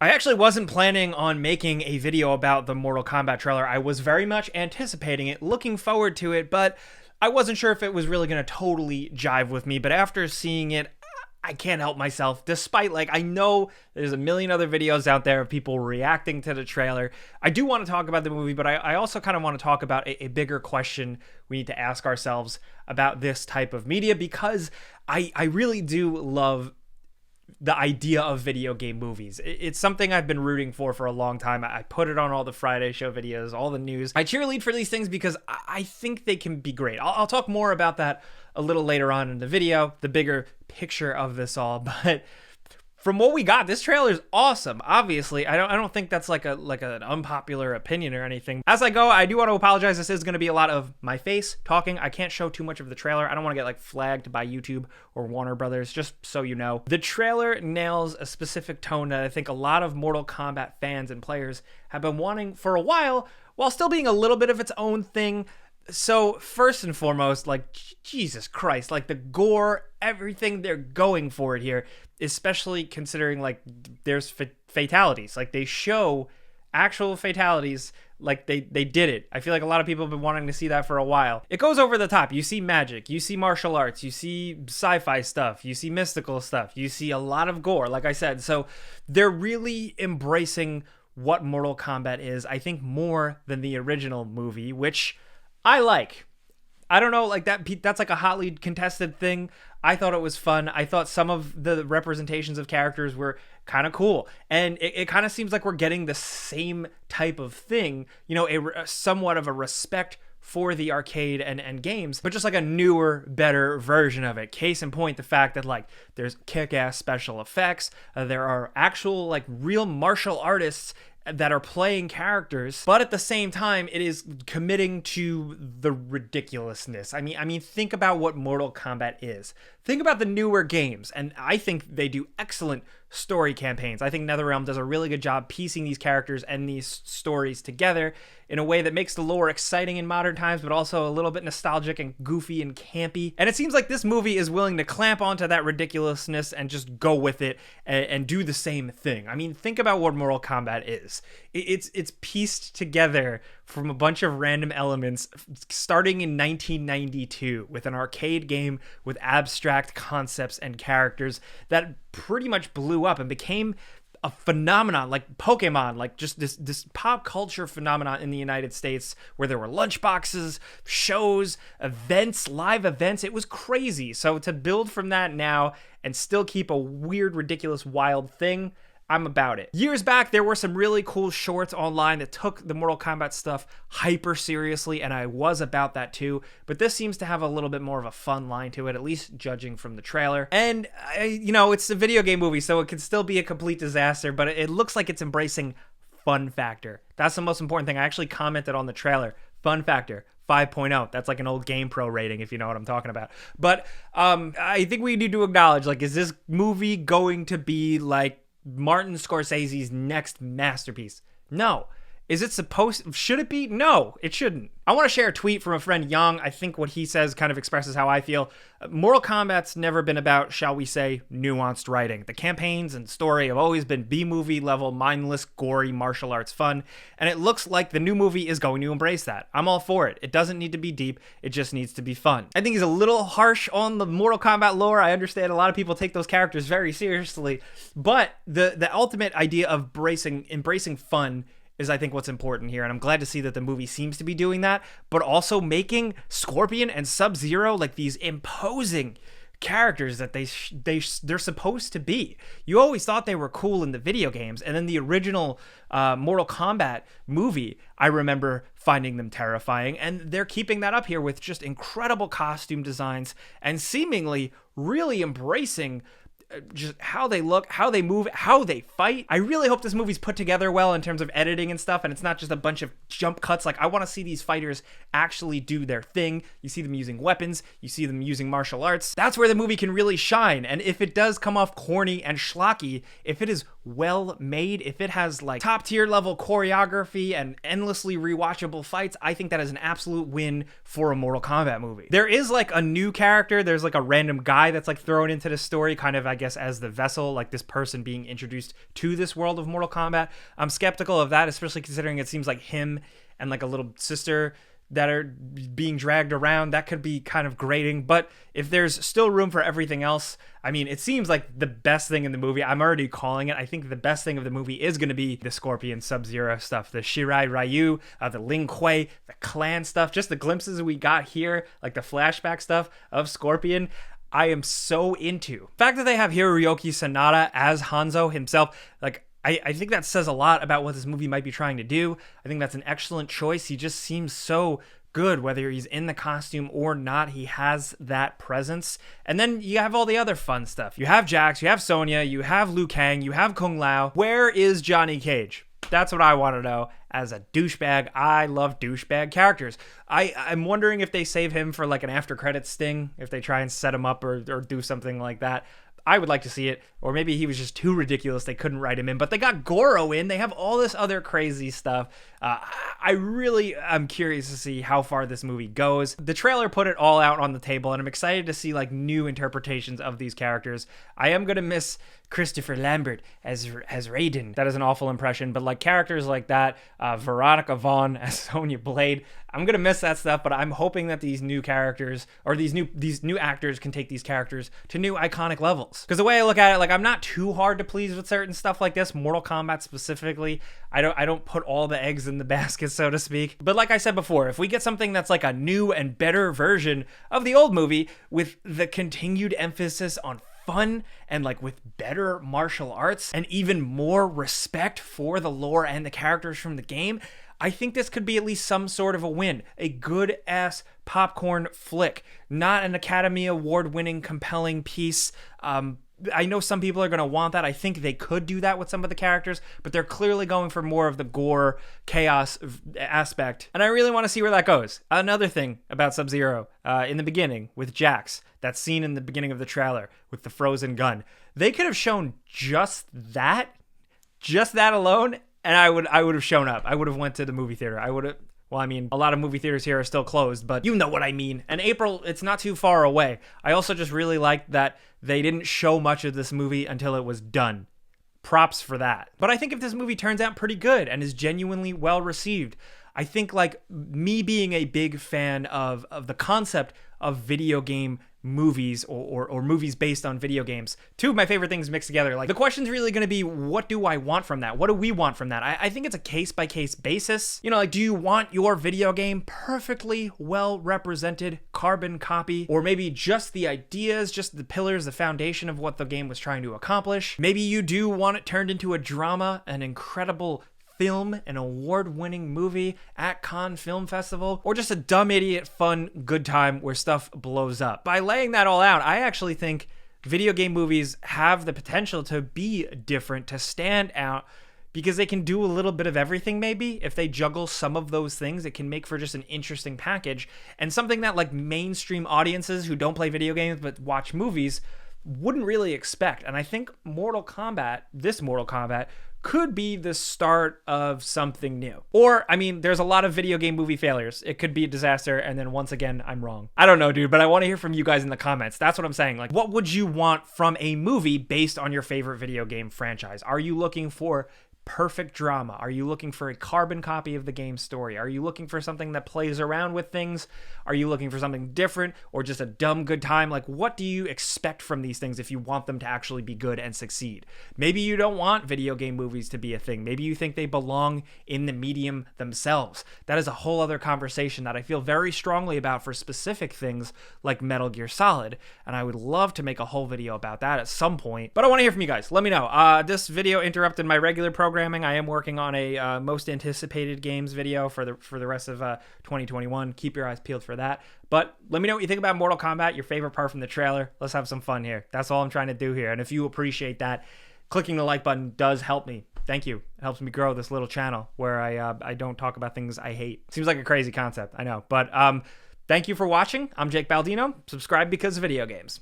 I actually wasn't planning on making a video about the Mortal Kombat trailer. I was very much anticipating it, looking forward to it, but I wasn't sure if it was really going to totally jive with me. But after seeing it, I can't help myself, despite, like, I know there's a million other videos out there of people reacting to the trailer. I do want to talk about the movie, but I also kind of want to talk about a bigger question we need to ask ourselves about this type of media, because I really do love the idea of video game movies. It's something I've been rooting for a long time. I put it on all the Friday show videos, all the news. I cheerlead for these things because I think they can be great. I'll talk more about that a little later on in the video, the bigger picture of this all. But from what we got, this trailer is awesome. Obviously, I don't think that's like an unpopular opinion or anything. As I go, I do want to apologize. This is going to be a lot of my face talking. I can't show too much of the trailer. I don't want to get like flagged by YouTube or Warner Brothers, just so you know. The trailer nails a specific tone that I think a lot of Mortal Kombat fans and players have been wanting for a while still being a little bit of its own thing. So first and foremost, like, Jesus Christ, like the gore, everything they're going for it here, especially considering like there's fatalities. Like they show actual fatalities, like they did it. I feel like a lot of people have been wanting to see that for a while. It goes over the top. You see magic, you see martial arts, you see sci-fi stuff, you see mystical stuff, you see a lot of gore, like I said. So they're really embracing what Mortal Kombat is, I think, more than the original movie, which I like. I don't know, like that's like a hotly contested thing. I thought it was fun. I thought some of the representations of characters were kind of cool. And it kind of seems like we're getting the same type of thing, you know, a somewhat of a respect for the arcade and games, but just like a newer, better version of it. Case in point, the fact that like there's kick-ass special effects, there are actual like real martial artists that are playing characters, but at the same time, it is committing to the ridiculousness. I mean, think about what Mortal Kombat is. Think about the newer games, and I think they do excellent story campaigns. I think NetherRealm does a really good job piecing these characters and these stories together in a way that makes the lore exciting in modern times, but also a little bit nostalgic and goofy and campy. And it seems like this movie is willing to clamp onto that ridiculousness and just go with it and do the same thing. I mean, think about what Mortal Kombat is. It's pieced together from a bunch of random elements starting in 1992 with an arcade game with abstract concepts and characters that pretty much blew up and became a phenomenon like Pokemon, like just this pop culture phenomenon in the United States where there were lunchboxes, shows, events, live events. It was crazy. So to build from that now and still keep a weird, ridiculous, wild thing, I'm about it. Years back, there were some really cool shorts online that took the Mortal Kombat stuff hyper seriously, and I was about that too, but this seems to have a little bit more of a fun line to it, at least judging from the trailer. And, you know, it's a video game movie, so it can still be a complete disaster, but it looks like it's embracing fun factor. That's the most important thing. I actually commented on the trailer. Fun factor. 5.0. That's like an old GamePro rating, if you know what I'm talking about. But I think we need to acknowledge, like, is this movie going to be like Martin Scorsese's next masterpiece? No. Is it should it be? No, it shouldn't. I want to share a tweet from a friend, Young. I think what he says kind of expresses how I feel. Mortal Kombat's never been about, shall we say, nuanced writing. The campaigns and story have always been B-movie level, mindless, gory martial arts fun, and it looks like the new movie is going to embrace that. I'm all for it. It doesn't need to be deep. It just needs to be fun. I think he's a little harsh on the Mortal Kombat lore. I understand a lot of people take those characters very seriously, but the ultimate idea of embracing fun is, I think, what's important here, and I'm glad to see that the movie seems to be doing that, but also making Scorpion and Sub-Zero like these imposing characters that they're supposed to be. You always thought they were cool in the video games, and then the original Mortal Kombat movie, I remember finding them terrifying, and they're keeping that up here with just incredible costume designs and seemingly really embracing just how they look, how they move, how they fight. I really hope this movie's put together well in terms of editing and stuff, and it's not just a bunch of jump cuts. Like, I want to see these fighters actually do their thing. You see them using weapons, you see them using martial arts. That's where the movie can really shine. And if it does come off corny and schlocky, if it is well made, if it has like top tier level choreography and endlessly rewatchable fights, I think that is an absolute win for a Mortal Kombat movie. There is like a new character. There's like a random guy that's like thrown into the story, kind of, I guess, as the vessel, like this person being introduced to this world of Mortal Kombat. I'm skeptical of that, especially considering it seems like him and like a little sister that are being dragged around. That could be kind of grating, but if there's still room for everything else, I mean, it seems like the best thing in the movie, I'm already calling it, I think the best thing of the movie is going to be the Scorpion Sub-Zero stuff, the Shirai Ryu, the Lin Kuei, the clan stuff, just the glimpses we got here, like the flashback stuff of Scorpion. I am so into. The fact that they have Hiroyuki Sanada as Hanzo himself, like, I think that says a lot about what this movie might be trying to do. I think that's an excellent choice. He just seems so good, whether he's in the costume or not. He has that presence. And then you have all the other fun stuff. You have Jax, you have Sonya, you have Liu Kang, you have Kung Lao. Where is Johnny Cage? That's what I want to know. As a douchebag, I love douchebag characters. I'm wondering if they save him for like an after credits sting, if they try and set him up or do something like that. I would like to see it, or maybe he was just too ridiculous, they couldn't write him in, but they got Goro in, they have all this other crazy stuff. I really am curious to see how far this movie goes. The trailer put it all out on the table, and I'm excited to see like new interpretations of these characters. I am gonna miss Christopher Lambert as Raiden. That is an awful impression, but like characters like that, Veronica Vaughn as Sonya Blade, I'm gonna miss that stuff, but I'm hoping that these new characters, or these new actors, can take these characters to new iconic levels. Because the way I look at it, like, I'm not too hard to please with certain stuff like this, Mortal Kombat specifically. I don't put all the eggs in the basket, so to speak. But like I said before, if we get something that's like a new and better version of the old movie with the continued emphasis on fun and like with better martial arts and even more respect for the lore and the characters from the game, I think this could be at least some sort of a win. A good-ass popcorn flick. Not an Academy Award-winning, compelling piece. I know some people are going to want that. I think they could do that with some of the characters, but they're clearly going for more of the gore, chaos aspect. And I really want to see where that goes. Another thing about Sub-Zero, in the beginning with Jax, that scene in the beginning of the trailer with the frozen gun. They could have shown just that alone, and I would have shown up. I would have went to the movie theater. Well, I mean, a lot of movie theaters here are still closed, but you know what I mean. And April, it's not too far away. I also just really liked that they didn't show much of this movie until it was done. Props for that. But I think if this movie turns out pretty good and is genuinely well received, I think like me being a big fan of the concept of video game movies or movies based on video games, two of my favorite things mixed together. Like, the question's really going to be, what do I want from that? What do we want from that? I think it's a case-by-case basis. You know, like, do you want your video game perfectly well represented carbon copy? Or maybe just the ideas, just the pillars, the foundation of what the game was trying to accomplish? Maybe you do want it turned into a drama, an incredible film, an award-winning movie at Cannes Film Festival, or just a dumb idiot fun good time where stuff blows up. By laying that all out, I actually think video game movies have the potential to be different, to stand out, because they can do a little bit of everything. Maybe if they juggle some of those things, it can make for just an interesting package, and something that like mainstream audiences who don't play video games but watch movies wouldn't really expect. And I think this Mortal Kombat could be the start of something new. Or, I mean, there's a lot of video game movie failures. It could be a disaster, and then once again, I'm wrong. I don't know, dude, but I want to hear from you guys in the comments. That's what I'm saying. Like, what would you want from a movie based on your favorite video game franchise? Are you looking for perfect drama? Are you looking for a carbon copy of the game story? Are you looking for something that plays around with things? Are you looking for something different, or just a dumb good time? Like, what do you expect from these things if you want them to actually be good and succeed? Maybe you don't want video game movies to be a thing. Maybe you think they belong in the medium themselves. That is a whole other conversation that I feel very strongly about for specific things like Metal Gear Solid, and I would love to make a whole video about that at some point. But I want to hear from you guys. Let me know. This video interrupted my regular programming. I am working on a most anticipated games video for the rest of 2021. Keep your eyes peeled for that. But let me know what you think about Mortal Kombat, your favorite part from the trailer. Let's have some fun here. That's all I'm trying to do here. And if you appreciate that, clicking the like button does help me. Thank you. It helps me grow this little channel where I don't talk about things I hate. Seems like a crazy concept, I know. But thank you for watching. I'm Jake Baldino. Subscribe because of video games.